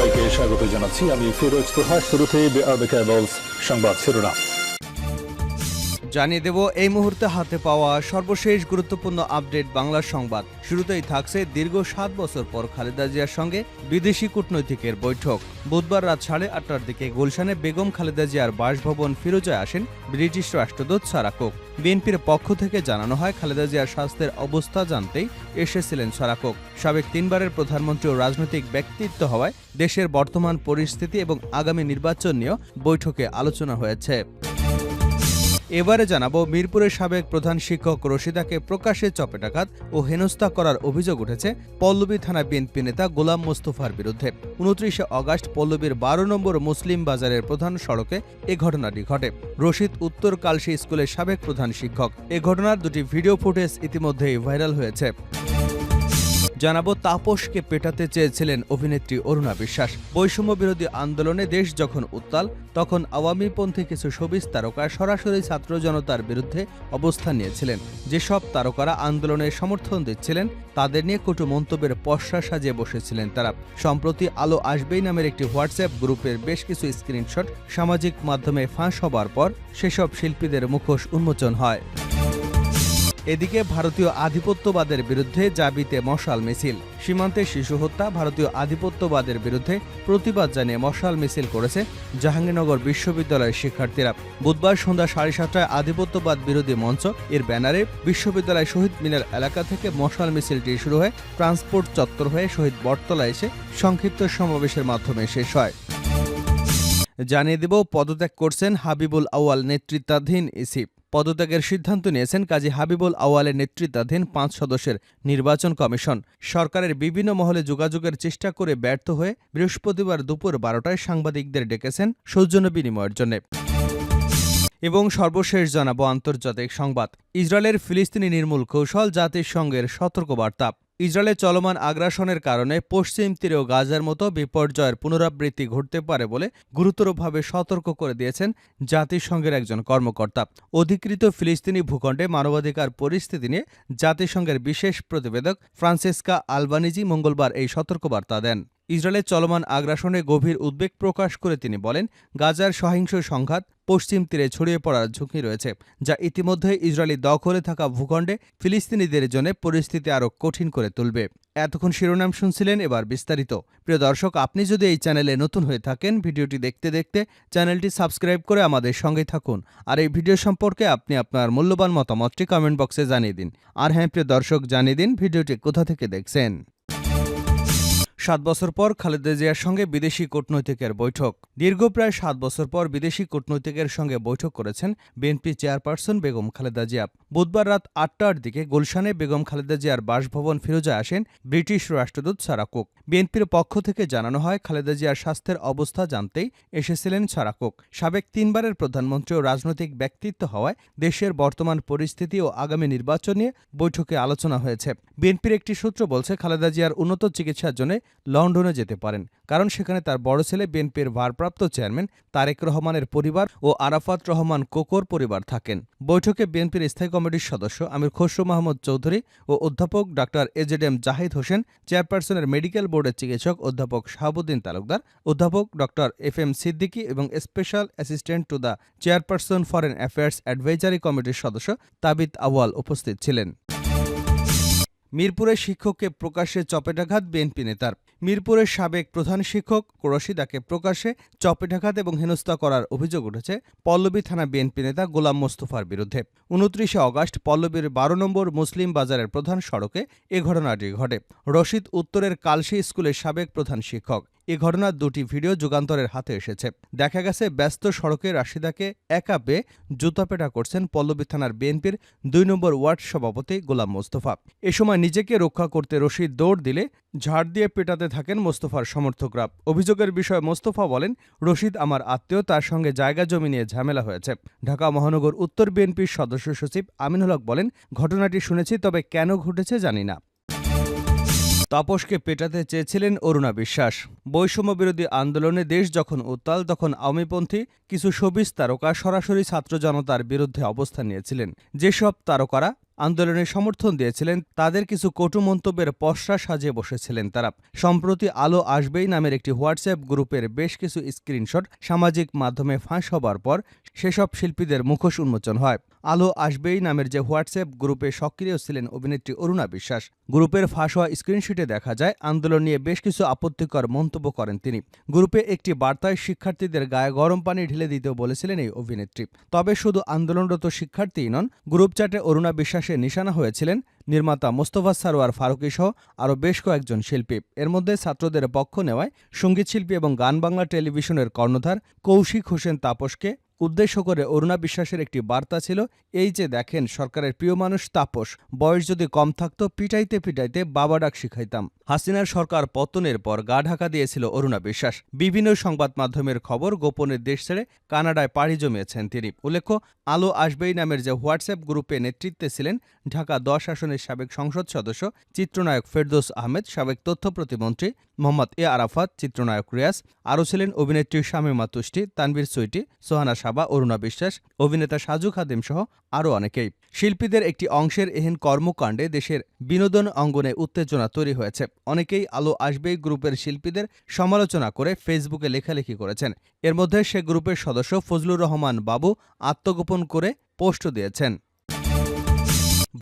সবাইকে স্বাগত জানাচ্ছি। আমি ফিরোজ তোহা। শুরুতেই সংবাদ শিরোনাম জানিয়ে দেব এই মুহূর্তে হাতে পাওয়া সর্বশেষ গুরুত্বপূর্ণ আপডেট বাংলা সংবাদ। শুরুতেই থাকছে দীর্ঘ 7 বছর পর খালেদা জিয়ার সঙ্গে বিদেশি কূটনৈতিকের বৈঠক। বুধবার রাত 8:30টার দিকে গুলশানে বেগম খালেদা জিয়ার বাসভবন ফিরোজায় আসেন ব্রিটিশ রাষ্ট্রদূত সারা কুক। বিএনপির পক্ষ থেকে জানানো হয়, খালেদা জিয়ার স্বাস্থ্যের অবস্থা জানতেই এসেছিলেন সারা কুক। সাবেক 3বারের প্রধানমন্ত্রী ও রাজনৈতিক ব্যক্তিত্ব হওয়ায় দেশের বর্তমান পরিস্থিতি এবং আগামী নির্বাচন নিয়েও বৈঠকে আলোচনা হয়েছে। এবারে জানাবো, মিরপুরের সাবেক প্রধান শিক্ষক রশিদাকে প্রকাশ্যে চপেটাঘাত ও হেনস্থা করার অভিযোগ উঠেছে পল্লবী থানা বিএনপি নেতা গোলাম মোস্তফার বিরুদ্ধে। 29 আগস্ট পল্লবীর 12 নম্বর মুসলিম বাজারের প্রধান সড়কে এ ঘটনাটি ঘটে। রশিদ উত্তর কালশী স্কুলের সাবেক প্রধান শিক্ষক। এ ঘটনার দুটি ভিডিও ফুটেজ ইতিমধ্যেই ভাইরাল হয়েছে। জানাবো, তাপসকে পেটাতে চেয়েছিলেন অভিনেত্রী অরুণা বিশ্বাস। বৈষম্য বিরোধী আন্দোলনে দেশ যখন উত্তাল, তখন আওয়ামীপন্থী কিছু শোবিজ তারকা সরাসরি ছাত্র জনতার বিরুদ্ধে অবস্থান নিয়েছিলেন। যেসব তারকারা আন্দোলনের সমর্থন দিচ্ছিলেন তাদের নিয়ে কটু মন্তব্যের পসরা সাজিয়ে বসেছিলেন তারা। সম্প্রতি আলো আসবেই নামের একটি হোয়াটসঅ্যাপ গ্রুপের বেশ কিছু স্ক্রিনশট সামাজিক মাধ্যমে ফাঁস হবার পর সেসব শিল্পীদের মুখোশ উন্মোচন হয়। এদিকে ভারতীয় আধিপত্যবাদের বিরুদ্ধে জাবিতে মশাল মিছিল। সীমান্তে শিশু হত্যা, ভারতীয় আধিপত্যবাদের বিরুদ্ধে প্রতিবাদ জানিয়ে মশাল মিছিল করেছে জাহাঙ্গীরনগর বিশ্ববিদ্যালয়ের শিক্ষার্থীরা। বুধবার সন্ধ্যা 7:30টায় আধিপত্যবাদ বিরোধী মঞ্চ এর ব্যানারে বিশ্ববিদ্যালয় শহীদ মিনার এলাকা থেকে মশাল মিছিলটি শুরু হয়ে ট্রান্সপোর্ট চত্বর হয়ে শহীদ বটতলায় এসে সংক্ষিপ্ত সমাবেশের মাধ্যমে শেষ হয়। জানিয়ে দেব, পদত্যাগ করছেন হাবিবুল আউয়াল নেতৃত্বাধীন ইসি। পদত্যাগের সিদ্ধান্ত নিয়েছেন কাজী হাবিবুল আউয়ালের নেতৃত্বাধীন 5 সদস্যের নির্বাচন কমিশন। সরকারের বিভিন্ন মহলে যোগাযোগের চেষ্টা করে ব্যর্থ হয়ে বৃহস্পতিবার দুপুর 12টায় সাংবাদিকদের ডেকেছেন সৌজন্য বিনিময়ের জন্য। এবং সর্বশেষ জানাবো আন্তর্জাতিক সংবাদ। ইসরায়েলের ফিলিস্তিনি নির্মূল কৌশল, জাতিসংঘের সতর্কবার্তা। ইসরায়েলের চলমান আগ্রাসনের কারণে পশ্চিম তীরে ও গাজার মতো বিপর্যয়ের পুনরাবৃত্তি ঘটতে পারে বলে গুরুতরভাবে সতর্ক করে দিয়েছেন জাতিসংঘের একজন কর্মকর্তা। অধিকৃত ফিলিস্তিনি ভূখণ্ডে মানবাধিকার পরিস্থিতি নিয়ে জাতিসংঘের বিশেষ প্রতিবেদক ফ্রান্সেসকা আলবানিজি মঙ্গলবার এই সতর্কবার্তা দেন। ইসরায়েলের চলমান আগ্রাসনে গভীর উদ্বেগ প্রকাশ করে তিনি বলেন, গাজার সহিংস সংঘাত পশ্চিম তীরে ছড়িয়ে পড়ার ঝুঁকি রয়েছে, যা ইতিমধ্যে ইসরায়েলি দখলে থাকা ভূখণ্ডে ফিলিস্তিনিদের জন্য পরিস্থিতি আরও কঠিন করে তুলবে। এতক্ষণ শিরোনাম শুনছিলেন, এবার বিস্তারিত। প্রিয় দর্শক, আপনি যদি এই চ্যানেলে নতুন হয়ে থাকেন, ভিডিওটি দেখতে দেখতে চ্যানেলটি সাবস্ক্রাইব করে আমাদের সঙ্গেই থাকুন। আর এই ভিডিও সম্পর্কে আপনি আপনার মূল্যবান মতামতটি কমেন্ট বক্সে জানিয়ে দিন। আর হ্যাঁ প্রিয় দর্শক, জানিয়ে দিন ভিডিওটি কোথা থেকে দেখছেন। 7 বছর পর খালেদা জিয়ার সঙ্গে বিদেশি কূটনৈতিকের বৈঠক। দীর্ঘ প্রায় 7 বছর পর বিদেশি কূটনৈতিকের সঙ্গে বৈঠক করেছেন বিএনপি চেয়ারপারসন বেগম খালেদা জিয়া। বুধবার রাত 8টার দিকে গুলশানে বেগম খালেদা জিয়ার বাসভবন ফিরোজায় আসেন ব্রিটিশ রাষ্ট্রদূত সারা কুক। বিএনপির পক্ষ থেকে জানানো হয়, খালেদা জিয়ার স্বাস্থ্যের অবস্থা জানতেই এসেছিলেন সারা কুক। সাবেক 3বারের প্রধানমন্ত্রী ও রাজনৈতিক ব্যক্তিত্ব হওয়ায় দেশের বর্তমান পরিস্থিতি ও আগামী নির্বাচন নিয়ে বৈঠকে আলোচনা হয়েছে। বিএনপির একটি সূত্র বলছে, খালেদা জিয়ার উন্নত চিকিৎসার জন্য লন্ডনে যেতে পারেন, কারণ সেখানে তার বড় ছেলে বিএনপির ভারপ্রাপ্ত চেয়ারম্যান তারেক রহমানের পরিবার ও আরাফাত রহমান কোকোর পরিবার থাকেন। বৈঠকে বিএনপির স্থায়ী কমিটির সদস্য আমির খসরু মাহমুদ চৌধুরী ও অধ্যাপক ডা এজেডএম জাহিদ হোসেন, চেয়ারপারসনের মেডিকেল বোর্ডের চিকিৎসক অধ্যাপক শাহাবুদ্দিন তালুকদার, অধ্যাপক ডা FM সিদ্দিকী এবং special assistant to the chairperson foreign affairs advisory কমিটির সদস্য তাবিত আউয়াল উপস্থিত ছিলেন। মিরপুরের শিক্ষককে প্রকাশ্যে চপেটাঘাত বিএনপি নেতার। মিরপুরের সাবেক প্রধান শিক্ষক রশিদাকে প্রকাশ্যে চপেটাঘাত এবং হেনস্থা করার অভিযোগ উঠেছে পল্লবী থানা বিএনপি নেতা গোলাম মোস্তফার বিরুদ্ধে। 29 আগস্ট পল্লবীর 12 নম্বর মুসলিম বাজারের প্রধান সড়কে এ ঘটনাটি ঘটে। রশিদ উত্তরের কালশী স্কুলের সাবেক প্রধান শিক্ষক। এ ঘটনার দুটি ভিডিও যুগান্তরের হাতে এসেছে। দেখা গেছে, ব্যস্ত সড়কে রাশিদাকে একা পেয়ে জুতাপেটা করছেন পল্লবী থানার বিএনপির 2 নম্বর ওয়ার্ড সভাপতি গোলাম মোস্তফা। এ সময় নিজেকে রক্ষা করতে রশিদ দৌড় দিলে ঝাড় দিয়ে পেটাতে থাকেন মোস্তফার সমর্থকরা। অভিযোগের বিষয়ে মোস্তফা বলেন, রশিদ আমার আত্মীয়, তার সঙ্গে জায়গা জমি নিয়ে ঝামেলা হয়েছে। ঢাকা মহানগর উত্তর বিএনপির সদস্য সচিব আমিনুল হক বলেন, ঘটনাটি শুনেছি, তবে কেন ঘটেছে জানি না। তাপসকে পেটাতে চেয়েছিলেন অরুণা বিশ্বাস। বৈষম্য বিরোধী আন্দোলনে দেশ যখন উত্তাল, তখন আওয়ামীপন্থী কিছু শোবিজ তারকা সরাসরি ছাত্র জনতার বিরুদ্ধে অবস্থান নিয়েছিলেন। যেসব তারকারা আন্দোলনের সমর্থন দিয়েছিলেন তাদের কিছু কটু মন্তব্যের পসরা সাজিয়ে বসেছিলেন তারা। সম্প্রতি আলো আসবেই নামের একটি হোয়াটসঅ্যাপ গ্রুপের বেশ কিছু স্ক্রিনশট সামাজিক মাধ্যমে ফাঁস হবার পর সেসব শিল্পীদের মুখোশ উন্মোচন হয়। আলো আসবেই নামের যে হোয়াটসঅ্যাপ গ্রুপে সক্রিয় ছিলেন অভিনেত্রী অরুণা বিশ্বাস, গ্রুপের ফাঁস হওয়া স্ক্রিনশটে দেখা যায় আন্দোলন নিয়ে বেশ কিছু আপত্তিকর মন্তব্য করেন তিনি। গ্রুপে একটি বার্তায় শিক্ষার্থীদের গায়ে গরম পানি ঢেলে দিতেও বলেছিলেন এই অভিনেত্রী। তবে শুধু আন্দোলনরত শিক্ষার্থীই নন, গ্রুপ চ্যাটে অরুণা বিশ্বাসের নিশানা হয়েছিলেন নির্মাতা মোস্তফা সারোয়ার ফারুকী সহ আরও বেশ কয়েকজন শিল্পী। এর মধ্যে ছাত্রদের পক্ষ নেওয়ায় সঙ্গীতশিল্পী এবং গান বাংলা টেলিভিশনের কর্ণধার কৌশিক হোসেন তাপসকে উদ্দেশ্য করে অরুণা বিশ্বাসের একটি বার্তা ছিল, এই যে দেখেন সরকারের প্রিয় মানুষ তাপস, বয়স যদি কম থাকতো পিটাইতে পিটাইতে বাবা ডাক শিখাইতাম। হাসিনার সরকার পতনের পর গা ঢাকা দিয়েছিল অরুণা বিশ্বাস। বিভিন্ন সংবাদ মাধ্যমের খবর গোপনে দেশ ছেড়ে কানাডায় পাড়ি জমিয়েছেন তিনি। উল্লেখ্য, আলো আসবেই নামের যে হোয়াটসঅ্যাপ গ্রুপে নেতৃত্বে ছিলেন ঢাকা 10 আসনের সাবেক সংসদ সদস্য চিত্রনায়ক ফেরদৌস আহমেদ, সাবেক তথ্য প্রতিমন্ত্রী মোহাম্মদ এ আরাফাত, চিত্রনায়ক রিয়াজ, আরও ছিলেন অভিনেত্রী শামীমা তুষ্টি, তানভীর সুইটি, সোহানা সাবা, অরুণা বিশ্বাস, অভিনেতা সাজু খাদিম সহ আরও অনেকেই। শিল্পীদের একটি অংশের এহেন কর্মকাণ্ডে দেশের বিনোদন অঙ্গনে উত্তেজনা তৈরি হয়েছে। অনেকেই আলো আসবেই গ্রুপের শিল্পীদের সমালোচনা করে ফেসবুকে লেখালেখি করেছেন। এর মধ্যে সে গ্রুপের সদস্য ফজলুর রহমান বাবু আত্মগোপন করে পোস্ট দিয়েছেন।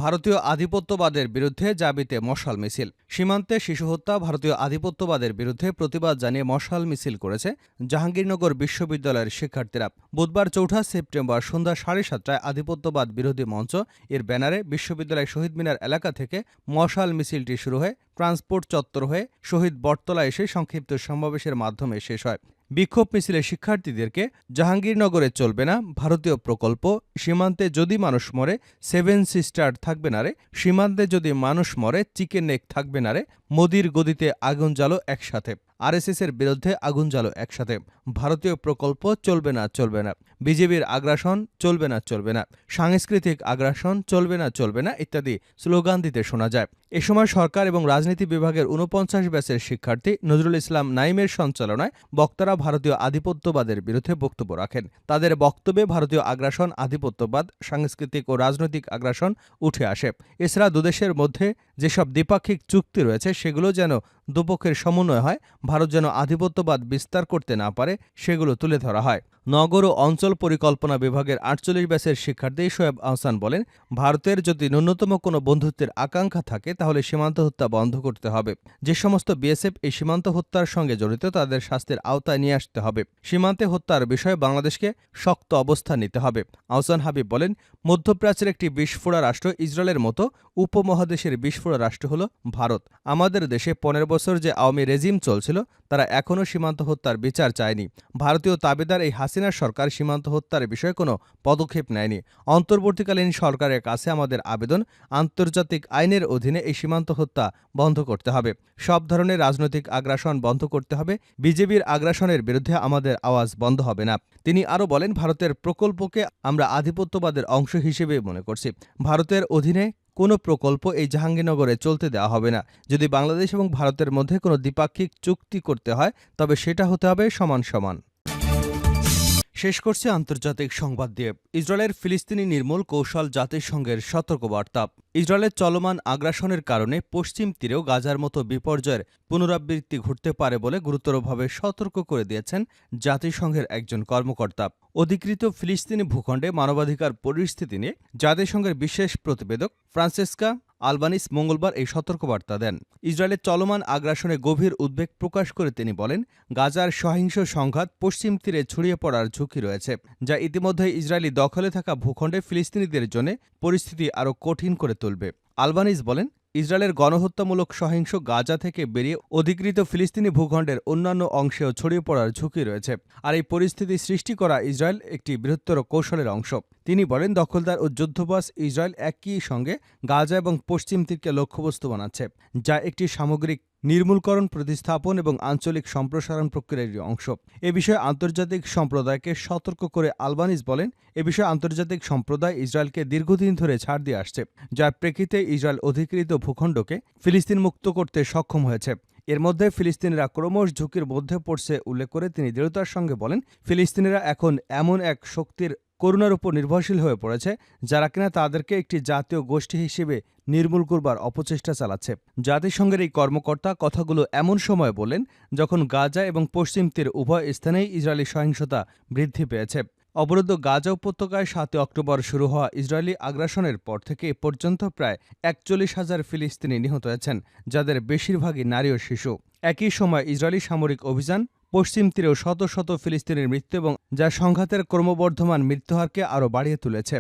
ভারতীয় আধিপত্যবাদের বিরুদ্ধে জাবিতে মশাল মিছিল। সীমান্তে শিশু হত্যা, ভারতীয় আধিপত্যবাদের বিরুদ্ধে প্রতিবাদ জানিয়ে মশাল মিছিল করেছে জাহাঙ্গীরনগর বিশ্ববিদ্যালয়ের শিক্ষার্থীরা। বুধবার 4 সেপ্টেম্বর সন্ধ্যা 7:30টায় আধিপত্যবাদ বিরোধী মঞ্চ এর ব্যানারে বিশ্ববিদ্যালয় শহীদ মিনার এলাকা থেকে মশাল মিছিলটি শুরু হয়ে ট্রান্সপোর্ট চত্বর হয়ে শহীদ বটতলা এসে সংক্ষিপ্ত সমাবেশের মাধ্যমে শেষ হয়। বিক্ষোভ মিছিলে শিক্ষার্থীদেরকে জাহাঙ্গীরনগরে চলবে না ভারতীয় প্রকল্প, সীমান্তে যদি মানুষ মরে 7 সিস্টার থাকবে না রে, সীমান্তে যদি মানুষ মরে চিকেন নেক থাকবে না রে, মোদির গদিতে আগুন জ্বালো একসাথে, আরএসএসের বিরুদ্ধে আগুন জ্বালো একসাথে, ভারতীয় প্রকল্প চলবে না চলবে না, বিজেপির আগ্রাসন চলবে না চলবে না, সাংস্কৃতিক আগ্রাসন চলবে না চলবে না ইত্যাদি স্লোগান দিতে শোনা যায়। এ সময় সরকার এবং রাজনীতি বিভাগের 49 ব্যাচের শিক্ষার্থী নজরুল ইসলাম নাইমের সঞ্চালনায় বক্তারা ভারতীয় আধিপত্যবাদের বিরুদ্ধে বক্তব্য রাখেন। তাদের বক্তব্যে ভারতীয় আগ্রাসন, আধিপত্যবাদ, সাংস্কৃতিক ও রাজনৈতিক আগ্রাসন উঠে আসে। এছাড়া দুদেশের মধ্যে যেসব দ্বিপাক্ষিক চুক্তি রয়েছে সেগুলো যেন দুপক্ষের সমন্বয় হয়, ভারত যেন আধিপত্যবাদ বিস্তার করতে না পারে সেগুলো তুলে ধরা হয়। নগর ও অঞ্চল পরিকল্পনা বিভাগের 48 ব্যাচের শিক্ষার্থী শোয়েব আহসান বলেন, ভারতের যদি ন্যূনতম কোনো বন্ধুত্বের আকাঙ্ক্ষা থাকে তাহলে সীমান্ত হত্যা বন্ধ করতে হবে। যে সমস্ত বিএসএফ এই সীমান্ত হত্যার সঙ্গে জড়িত তাদের শাস্তির আওতায় নিয়ে আসতে হবে। সীমান্তে হত্যার বিষয়ে বাংলাদেশকে শক্ত অবস্থান নিতে হবে। আহসান হাবিব বলেন, মধ্যপ্রাচ্যের একটি বিস্ফোরা রাষ্ট্র ইসরায়েলের মতো উপমহাদেশের বিস্ফোরা রাষ্ট্র হল ভারত। আমাদের দেশে 15 বছর যে আওয়ামী রেজিম চলছিল তারা এখনও সীমান্ত হত্যার বিচার চায়নি। ভারতীয় তাবেদার এই হাসিনার সরকার সীমান্ত হত্যার বিষয়ে কোনো পদক্ষেপ নেয়নি। অন্তর্বর্তীকালীন সরকারের কাছে আমাদের আবেদন, আন্তর্জাতিক আইনের অধীনে এই সীমান্ত হত্যা বন্ধ করতে হবে। সব ধরনের রাজনৈতিক আগ্রাসন বন্ধ করতে হবে। বিজেপির আগ্রাসনের বিরুদ্ধে আমাদের আওয়াজ বন্ধ হবে না। তিনি আরও বলেন, ভারতের প্রকল্পকে আমরা আধিপত্যবাদের অংশ হিসেবে মনে করছি। ভারতের অধীনে কোনো প্রকল্প এই জাহাঙ্গীরনগরে চলতে দেওয়া হবে না। যদি বাংলাদেশ এবং ভারতের মধ্যে কোনো দ্বিপাক্ষিক চুক্তি করতে হয় তবে সেটা হতে হবে সমান সমান। শেষ করছে আন্তর্জাতিক সংবাদ দিয়ে ইসরায়েলের ফিলিস্তিনি নির্মূল কৌশল জাতিসংঘের সতর্কবার্তা। ইসরায়েলের চলমান আগ্রাসনের কারণে পশ্চিম তীরেও গাজার মতো বিপর্যয়ের পুনরাবৃত্তি ঘটতে পারে বলে গুরুতরভাবে সতর্ক করে দিয়েছেন জাতিসংঘের একজন কর্মকর্তা। অধিকৃত ফিলিস্তিনি ভূখণ্ডে মানবাধিকার পরিস্থিতি নিয়ে জাতিসংঘের বিশেষ প্রতিবেদক ফ্রান্সেসকা আলবানিস মঙ্গলবার এই সতর্কবার্তা দেন। ইসরায়েলের চলমান আগ্রাসনে গভীর উদ্বেগ প্রকাশ করে তিনি বলেন, গাজার সহিংস সংঘাত পশ্চিম তীরে ছড়িয়ে পড়ার ঝুঁকি রয়েছে, যা ইতিমধ্যে ইসরায়েলি দখলে থাকা ভূখণ্ডে ফিলিস্তিনিদের জন্য পরিস্থিতি আরও কঠিন করে তুলবে। আলবানিস বলেন, ইসরায়েলের গণহত্যামূলক সহিংস গাজা থেকে বেরিয়ে অধিকৃত ফিলিস্তিনি ভূখণ্ডের অন্যান্য অংশেও ছড়িয়ে পড়ার ঝুঁকি রয়েছে, আর এই পরিস্থিতি সৃষ্টি করা ইসরায়েল একটি বৃহত্তর কৌশলের অংশ। তিনি বলেন, দখলদার ও যুদ্ধবাজ ইসরায়েল একই সঙ্গে গাজা এবং পশ্চিম তীরকে লক্ষ্যবস্তু বানাচ্ছে, যা একটি সামগ্রিক নির্মূলকরণ, প্রতিস্থাপন এবং আঞ্চলিক সম্প্রসারণ প্রক্রিয়ার অংশ। এ বিষয়ে আন্তর্জাতিক সম্প্রদায়কে সতর্ক করে আলবানিস বলেন, এ বিষয়ে আন্তর্জাতিক সম্প্রদায় ইসরায়েলকে দীর্ঘদিন ধরে ছাড় দিয়ে আসছে, যার প্রেক্ষিতে ইসরায়েল অধিকৃত ভূখণ্ডকে ফিলিস্তিন মুক্ত করতে সক্ষম হয়েছে। এর মধ্যে ফিলিস্তিনিরা ক্রমশ ঝুঁকির মধ্যে পড়ছে উল্লেখ করে তিনি দৃঢ়তার সঙ্গে বলেন, ফিলিস্তিনিরা এখন এমন এক শক্তির করুণার উপর নির্ভরশীল হয়ে পড়েছে, যারা কিনা তাদেরকে একটি জাতীয় গোষ্ঠী হিসেবে নির্মূল করবার অপচেষ্টা চালাচ্ছে। জাতিসংঘের এই কর্মকর্তা কথাগুলো এমন সময় বলেন যখন গাজা এবং পশ্চিম তীর উভয় স্থানেই ইসরায়েলি সহিংসতা বৃদ্ধি পেয়েছে। অবরুদ্ধ গাজা উপত্যকায় ৭ অক্টোবর শুরু হওয়া ইসরায়েলি আগ্রাসনের পর থেকে এ পর্যন্ত প্রায় ৪১,০০০ ফিলিস্তিনি নিহত হয়েছেন, যাদের বেশিরভাগই নারী ও শিশু। একই সময় ইসরায়েলি সামরিক অভিযান পশ্চিম তীরেও শত শত ফিলিস্তিনির মৃত্যু এবং যা সংঘাতের ক্রমবর্ধমান মৃত্যুহারকে আরও বাড়িয়ে তুলেছে।